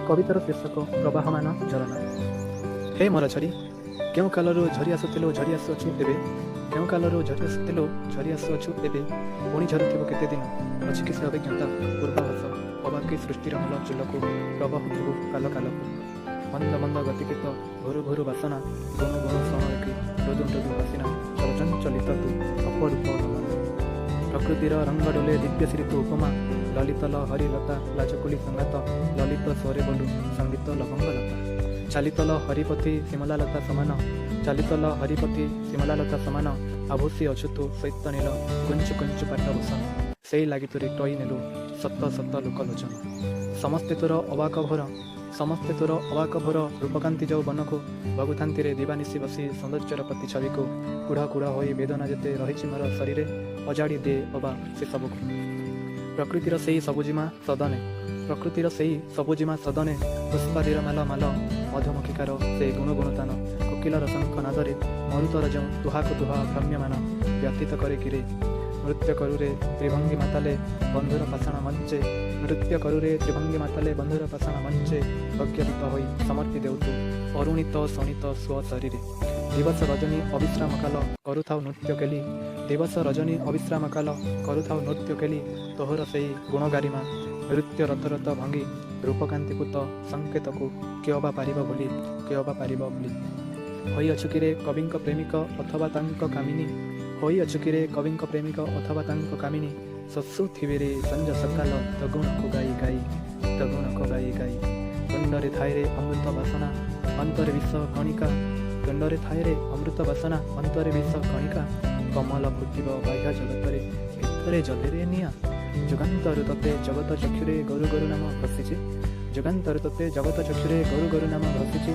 କବିତାର ଶୀର୍ଷକ ପ୍ରବାହମାନ ଝରଣା। ହେ ମୋର ଝରି, କେଉଁ କାଲରୁ ଝରି ଆସୁଥିଲୁ ଝରି ଆସୁଅଛୁ ଏବେ, କେଉଁ କାଲରୁ ଝରି ଆସୁଥିଲୁ ଝରି ଆସୁଅଛୁ ଏବେ, ପୁଣି ଝରୁଥିବୁ କେତେ ଦିନ, ଅଛି କି ସେ ଅଭିଜ୍ଞତା ପୂର୍ବାଭାସ, ଅବାକି ସୃଷ୍ଟିର ମୂଳ ଚୁଲକୁ ପ୍ରବାହୁଥିବୁ କାଲ କାଲକୁ। ମନ୍ଦ ମନ୍ଦ ଗତିକିତ ଘୁରୁ ଘୁରୁ ବାସନା, ଗୁଣୁ ଗୁଣୁ ସ୍ୱଣ ଏକି ମୃଦୁ ମୃଦୁ ହସିନା, ଚଳଚଞ୍ଚଳିତ ତୁ ଅପରୂପ ନମନ। ପ୍ରକୃତିର ରଙ୍ଗ ଡୋଲେ ଦିବ୍ୟଶ୍ରୀ ତୁ ଉପମା, ଲଳିତ ହରିଲତା ଲାଜକୁଳି ସଂଗାତ, ଲଳିତ ସ୍ୱରେ ବୋଲୁ ସଙ୍ଗୀତ ଲବଙ୍ଗଲତା। ଚାଲିତଲ ହରିପଥି ଶିମଲାଲତା ସମାନ, ଚାଲିତଲ ହରିପଥି ଶିମଲାଲତା ସମାନ, ଆଭୂଷି ଅଛୁ ତୁ ଶ୍ୱେତ ନୀଳ କୁଞ୍ଚୁ କୁଞ୍ଚୁ ପାଟ ଭୂଷଣ, ସେଇ ଲାଗି ତୁରି ଟଇ ନେଲୁ ସତ ସତ ଲୋକଲୋଚନ। ସମସ୍ତେ ତୋର ଅବାକ ଭୋର, ସମସ୍ତେ ତୋର ଅବାକ ଭୋର ରୂପକାନ୍ତି ଯଉ ବନକୁ, ବଗୁଥାନ୍ତିରେ ଦିବାନିଶି ବସି ସୌନ୍ଦର୍ଯ୍ୟର ପ୍ରତିଛବିକୁ, କୁଢ଼ କୁଢ଼ ହୋଇ ବେଦନା ଯେତେ ରହିଛି ମୋର ଶରୀରେ, ଅଜାଡ଼ି ଦେ ଅବା ସେ ସବୁକୁ। ପ୍ରକୃତିର ସେଇ ସବୁଜିମା ସଦନେ, ପ୍ରକୃତିର ସେଇ ସବୁଜିମା ସଦନେ, ପୁଷ୍ପାଦିର ମାଲ ମାଲ ମଧୁମକ୍ଷିକାର ସେ ଗୁଣଗୁଣତାନ, କୋକିଲର ଶଙ୍ଖ ନାଦରେ ମରୁତର ଯେଉଁ ତୁହାକୁ ତୁହା ଭ୍ରମ୍ୟମାନ, ବ୍ୟତୀତ କରେ କିରେ ନୃତ୍ୟ କରୁରେ ତ୍ରିଭଙ୍ଗୀ ମାତାଲେ ବନ୍ଧୁର ପାଷାଣ ମଞ୍ଚେ, ନୃତ୍ୟ କରୁରେ ତ୍ରିଭଙ୍ଗୀ ମାତାଲେ ବନ୍ଧୁର ପାଷାଣ ମଞ୍ଚେ, ପ୍ରଜ୍ଞାପିତ ହୋଇ ସମର୍ପି ଦେଉତୁ ଅରୁଣିତ ଶୋଣିତ ସ୍ୱ ଶରୀରେ। ଦିବସ ରଜନୀ ଅବିଶ୍ରାମ କାଲ କରୁଥାଉ ନୃତ୍ୟ କେଲି, ଦିବସ ରଜନୀ ଅବିଶ୍ରାମ କାଲ କରୁଥାଉ ନୃତ୍ୟ କେଲି, ତୋହର ସେଇ ଗୁଣଗାରିମା ନୃତ୍ୟ ରତ ରତ ଭଙ୍ଗି, ରୂପକାନ୍ତିପୁତ ସଂକେତକୁ କେଅବା ପାରିବ ଭୁଲି, କେଅବା ପାରିବ ଭୁଲି। ହୋଇଅଛୁ କିରେ କବିଙ୍କ ପ୍ରେମିକ ଅଥବା ତାଙ୍କ କାମିନୀ, ହୋଇଅଛୁ କିରେ କବିଙ୍କ ପ୍ରେମିକ ଅଥବା ତାଙ୍କ କାମିନୀ, ଶୋଷୁଥିବେରେ ସଞ୍ଜ ସକାଳ ତଗୁଣକୁ ଗାଇ ଗାଇ, ତଗୁଣକୁ ଗାଇ ଗାଇ। ତୁଣ୍ଡରେ ଥାଇରେ ଅମୃତ ବାସନା ଅନ୍ତରେ ବିଷ କଣିକା, ତୁଣ୍ଡରେ ଥାଇରେ ଅମୃତ ବାସନା ଅନ୍ତରେ ବିଷ କଣିକା, କମଳ ଫୁଟିବ ବାହ୍ୟ ଜଗତରେ ଭିତରେ ଜଲେରେ ନିଆଁ। ଯୁଗାନ୍ତରୁ ତତେ ଜଗତ ଚକ୍ଷୁରେ ଗରୁ ଗରୁ ନାମ ଘୋଷିଛି, ଯୁଗାନ୍ତରୁ ତତେ ଜଗତ ଚକ୍ଷୁରେ ଗରୁ ଗରୁ ନାମ ଘୋଷିଛି।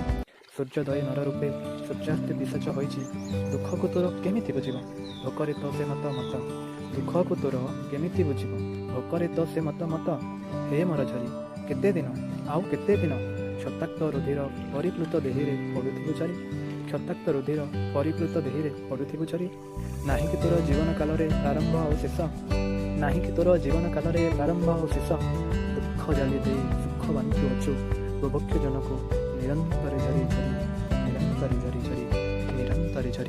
ସୂର୍ଯ୍ୟୋଦୟ ନର ରୂପେ ସୂର୍ଯ୍ୟାସ୍ତ ପିଶାଚ ହୋଇଛି, ଦୁଃଖକୁ ତୋର କେମିତି ବୁଝିବ ଭୋକରେ ତ ସେ ମତ ମତ, ଦୁଃଖକୁ ତୋର କେମିତି ବୁଝିବ ଭୋକରେ ତ ସେ ମତ ମତ। ହେ ମୋର ଝରି, କେତେ ଦିନ ଆଉ କେତେ ଦିନ, କ୍ଷତାକ୍ତ ରୁଧିର ପରିପ୍ଲୁତ ଦେହୀରେ ପଡ଼ୁଥିବୁ ଝରି, କ୍ଷତାକ୍ତ ରୁଧିର ପରିପ୍ଲୁତ ଦେହୀରେ ପଡ଼ୁଥିବୁ ଝରି। ନାହିଁ କି ତୋର ଜୀବନ କାଳରେ ପ୍ରାରମ୍ଭ ଆଉ ଶେଷ, ନାହିଁ କି ତୋର ଜୀବନ କାଳରେ ପ୍ରାରମ୍ଭ ଆଉ ଶେଷ, ଦୁଃଖ ଜାଳି ଦେଇ ସୁଖ ବାଣ୍ଟୁ ଅଛୁ ବୁଭୁକ୍ଷୁ ଜନକୁ, ନିରନ୍ତର ଝରି ଝରି ନିରନ୍ତର ଝରି ଝରି ନିରନ୍ତର ଝରି।